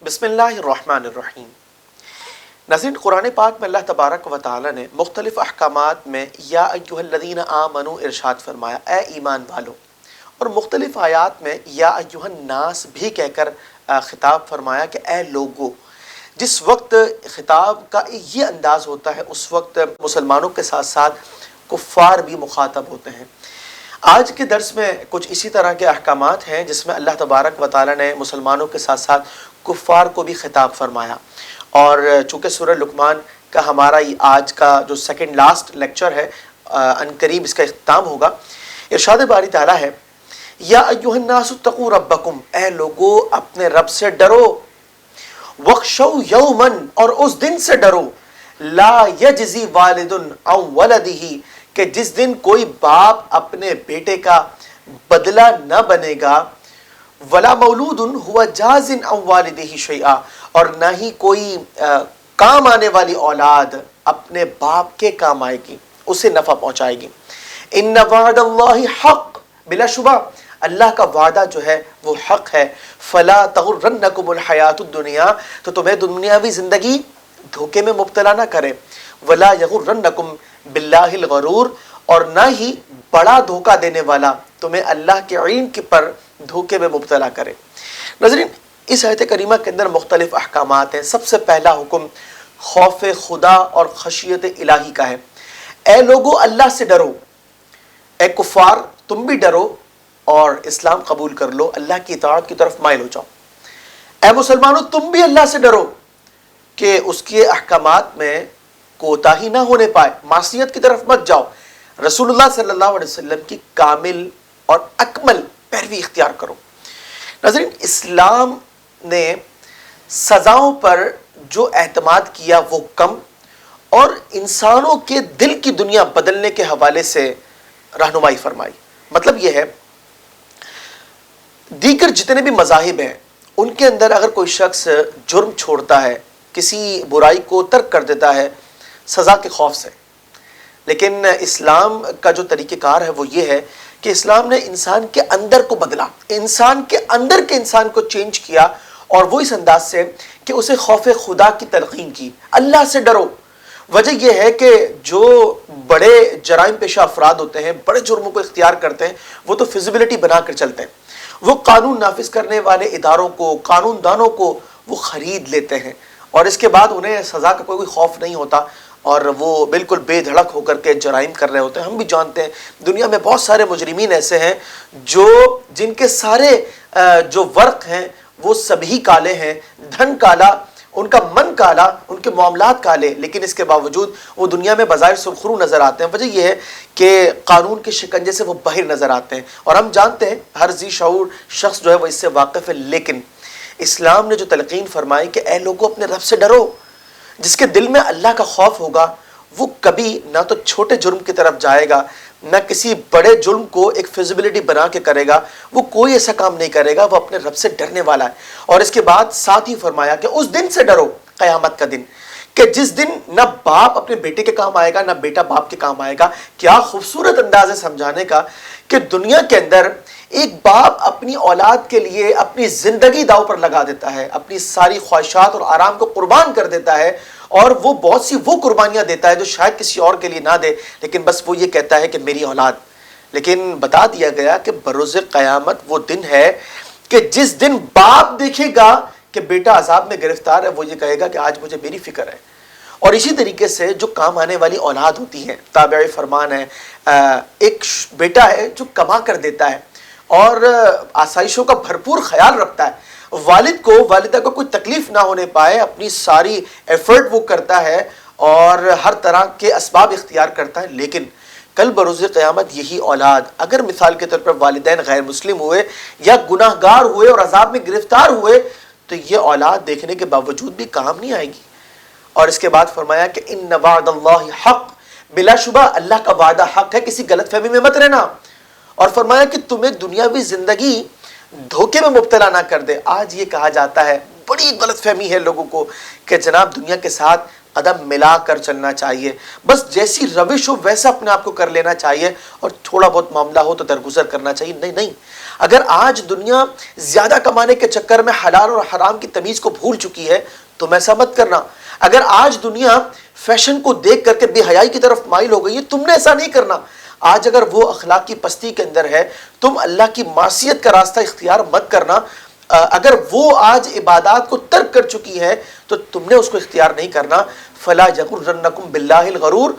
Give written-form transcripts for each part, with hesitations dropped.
بسم اللہ الرحمن الرحیم۔ ناظرین، قرآن پاک میں اللہ تبارک و تعالی نے مختلف احکامات میں یا ایھا الذین آمنوا ارشاد فرمایا، اے ایمان والو، اور مختلف آیات میں یا ایھا الناس بھی کہہ کر خطاب فرمایا کہ اے لوگو۔ جس وقت خطاب کا یہ انداز ہوتا ہے اس وقت مسلمانوں کے ساتھ ساتھ کفار بھی مخاطب ہوتے ہیں۔ آج کے درس میں کچھ اسی طرح کے احکامات ہیں جس میں اللہ تبارک و تعالی نے مسلمانوں کے ساتھ ساتھ کفار کو بھی خطاب فرمایا، اور چونکہ سورہ لقمان کا ہمارا یہ آج کا جو سیکنڈ لاسٹ لیکچر ہے، عنقریب اس کا اختتام ہوگا۔ ارشاد باری تعالیٰ ہے، یا ایھا الناس اتقوا ربکم، اے لوگو اپنے رب سے ڈرو، وخشوا یوما، اور اس دن سے ڈرو، لا یجزی والد عن ولدہ، کہ جس دن کوئی باپ اپنے بیٹے کا بدلہ نہ بنے گا، ولا مولود ہوا جاز عن والدہ شیئا، اور نہ ہی کوئی کام آنے والی اولاد اپنے باپ کے کام آئے گی، اسے نفع پہنچائے گی۔ ان وعد اللہ حق، بلا شبہ اللہ کا وعدہ جو ہے وہ حق ہے۔ فلا تغرنکم الحیات الدنیا، تو تمہیں دنیاوی زندگی دھوکے میں مبتلا نہ کرے۔ ولا یغرنکم باللہ الغرور، اور نہ ہی بڑا دھوکہ دینے والا تمہیں اللہ کے علم پر دھوکے میں مبتلا کرے۔ ناظرین، اس آیت کریمہ کے اندر مختلف احکامات ہیں۔ سب سے پہلا حکم خوف خدا اور خشیت الہی کا ہے۔ اے لوگو اللہ سے ڈرو، اے کفار تم بھی ڈرو اور اسلام قبول کر لو، اللہ کی اطاعت کی طرف مائل ہو جاؤ۔ اے مسلمانوں تم بھی اللہ سے ڈرو کہ اس کے احکامات میں کوتاہی نہ ہونے پائے، معصیت کی طرف مت جاؤ، رسول اللہ صلی اللہ علیہ وسلم کی کامل اور اکمل پیروی اختیار کرو۔ ناظرین، اسلام نے سزاؤں پر جو اعتماد کیا وہ کم، اور انسانوں کے دل کی دنیا بدلنے کے حوالے سے رہنمائی فرمائی۔ مطلب یہ ہے، دیگر جتنے بھی مذاہب ہیں ان کے اندر اگر کوئی شخص جرم چھوڑتا ہے، کسی برائی کو ترک کر دیتا ہے سزا کے خوف سے، لیکن اسلام کا جو طریقہ کار ہے وہ یہ ہے کہ اسلام نے انسان کے اندر کو بدلا، انسان کے اندر کے انسان کو چینج کیا، اور وہ اس انداز سے کہ اسے خوف خدا کی تلقین کی۔ اللہ سے ڈرو۔ وجہ یہ ہے کہ جو بڑے جرائم پیشہ افراد ہوتے ہیں، بڑے جرموں کو اختیار کرتے ہیں، وہ تو فیزیبلٹی بنا کر چلتے ہیں، وہ قانون نافذ کرنے والے اداروں کو، قانون دانوں کو وہ خرید لیتے ہیں، اور اس کے بعد انہیں سزا کا کوئی خوف نہیں ہوتا، اور وہ بالکل بے دھڑک ہو کر کے جرائم کر رہے ہوتے ہیں۔ ہم بھی جانتے ہیں دنیا میں بہت سارے مجرمین ایسے ہیں جن کے سارے جو ورق ہیں وہ سبھی کالے ہیں، دھن کالا، ان کا من کالا، ان کے معاملات کالے، لیکن اس کے باوجود وہ دنیا میں بظاہر سرخرو نظر آتے ہیں۔ وجہ یہ ہے کہ قانون کے شکنجے سے وہ باہر نظر آتے ہیں، اور ہم جانتے ہیں ہر ذی شعور شخص جو ہے وہ اس سے واقف ہے، لیکن اسلام نے جو تلقین فرمائی کہ اے لوگوں اپنے رب سے ڈرو، جس کے دل میں اللہ کا خوف ہوگا وہ کبھی نہ تو چھوٹے جرم کی طرف جائے گا، نہ کسی بڑے جرم کو ایک فیزیبلٹی بنا کے کرے گا، وہ کوئی ایسا کام نہیں کرے گا، وہ اپنے رب سے ڈرنے والا ہے۔ اور اس کے بعد ساتھ ہی فرمایا کہ اس دن سے ڈرو، قیامت کا دن، کہ جس دن نہ باپ اپنے بیٹے کے کام آئے گا، نہ بیٹا باپ کے کام آئے گا۔ کیا خوبصورت انداز ہے سمجھانے کا کہ دنیا کے اندر ایک باپ اپنی اولاد کے لیے اپنی زندگی داؤ پر لگا دیتا ہے، اپنی ساری خواہشات اور آرام کو قربان کر دیتا ہے، اور وہ بہت سی وہ قربانیاں دیتا ہے جو شاید کسی اور کے لیے نہ دے، لیکن بس وہ یہ کہتا ہے کہ میری اولاد۔ لیکن بتا دیا گیا کہ بروز قیامت وہ دن ہے کہ جس دن باپ دیکھے گا کہ بیٹا عذاب میں گرفتار ہے، وہ یہ کہے گا کہ آج مجھے میری فکر ہے۔ اور اسی طریقے سے جو کام آنے والی اولاد ہوتی ہے، تابع فرمان ہے، ایک بیٹا ہے جو کما کر دیتا ہے اور آسائشوں کا بھرپور خیال رکھتا ہے، والد کو، والدہ کو کوئی تکلیف نہ ہونے پائے، اپنی ساری ایفرٹ وہ کرتا ہے اور ہر طرح کے اسباب اختیار کرتا ہے، لیکن کل بروز قیامت یہی اولاد اگر مثال کے طور پر والدین غیر مسلم ہوئے یا گناہ گار ہوئے اور عذاب میں گرفتار ہوئے تو یہ اولاد دیکھنے کے باوجود بھی کام نہیں آئے گی۔ اور اس کے بعد فرمایا کہ ان وعد اللہ حق، بلا شبہ اللہ کا وعدہ حق ہے، کسی غلط فہمی میں مت رہنا۔ اور فرمایا کہ تمہیں دنیاوی زندگی دھوکے میں مبتلا نہ کر دے۔ آج یہ کہا جاتا ہے، بڑی غلط فہمی ہے لوگوں کو کہ جناب دنیا کے ساتھ قدم ملا کر چلنا چاہیے، بس جیسی روش ہو ویسا اپنے آپ کو کر لینا چاہیے، اور تھوڑا بہت معاملہ ہو تو درگزر کرنا چاہیے۔ نہیں، اگر آج دنیا زیادہ کمانے کے چکر میں حلال اور حرام کی تمیز کو بھول چکی ہے، تم ایسا مت کرنا۔ اگر آج دنیا فیشن کو دیکھ کر کے بے حیائی کی طرف مائل ہو گئی ہے، تم نے ایسا نہیں کرنا۔ آج اگر وہ اخلاق کی پستی کے اندر ہے، تم اللہ کی معصیت کا راستہ اختیار مت کرنا۔ اگر وہ آج عبادات کو ترک کر چکی ہے تو تم نے اس کو اختیار نہیں کرنا۔ فلا یغرنکم باللہ الغرور،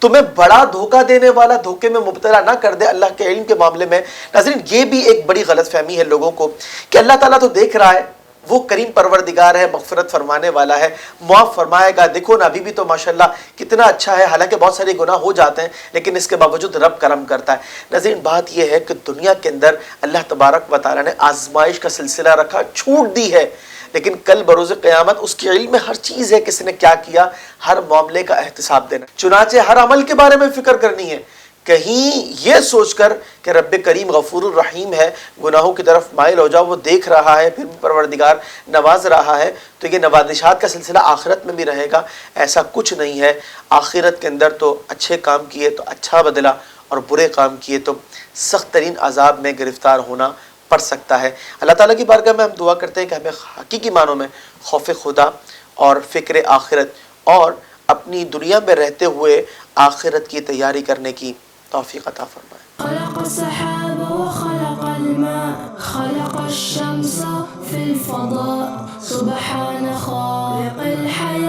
تمہیں بڑا دھوکہ دینے والا دھوکے میں مبتلا نہ کر دے اللہ کے علم کے معاملے میں۔ ناظرین، یہ بھی ایک بڑی غلط فہمی ہے لوگوں کو کہ اللہ تعالیٰ تو دیکھ رہا ہے، وہ کریم پروردگار ہے، مغفرت فرمانے والا ہے، معاف فرمائے گا۔ دیکھو نا، ابھی بھی تو ماشاءاللہ کتنا اچھا ہے، حالانکہ بہت سارے گناہ ہو جاتے ہیں لیکن اس کے باوجود رب کرم کرتا ہے۔ ناظرین، بات یہ ہے کہ دنیا کے اندر اللہ تبارک و تعالیٰ نے آزمائش کا سلسلہ رکھا، چھوٹ دی ہے، لیکن کل بروز قیامت اس کے علم میں ہر چیز ہے، کس نے کیا کیا، ہر معاملے کا احتساب دینا۔ چنانچہ ہر عمل کے بارے میں فکر کرنی ہے، کہیں یہ سوچ کر کہ رب کریم غفور الرحیم ہے، گناہوں کی طرف مائل ہو جاؤ، وہ دیکھ رہا ہے، پھر بھی پروردگار نواز رہا ہے تو یہ نوازشات کا سلسلہ آخرت میں بھی رہے گا۔ ایسا کچھ نہیں ہے، آخرت کے اندر تو اچھے کام کیے تو اچھا بدلہ، اور برے کام کیے تو سخت ترین عذاب میں گرفتار ہونا پڑ سکتا ہے۔ اللہ تعالیٰ کی بارگاہ میں ہم دعا کرتے ہیں کہ ہمیں حقیقی معنوں میں خوف خدا اور فکر آخرت اور اپنی دنیا میں رہتے ہوئے آخرت کی تیاری کرنے کی توفیق عطا فرمائے۔ خلق السحاب وخلق الماء خلق الشمس في الفضاء سبحان خالق الحياة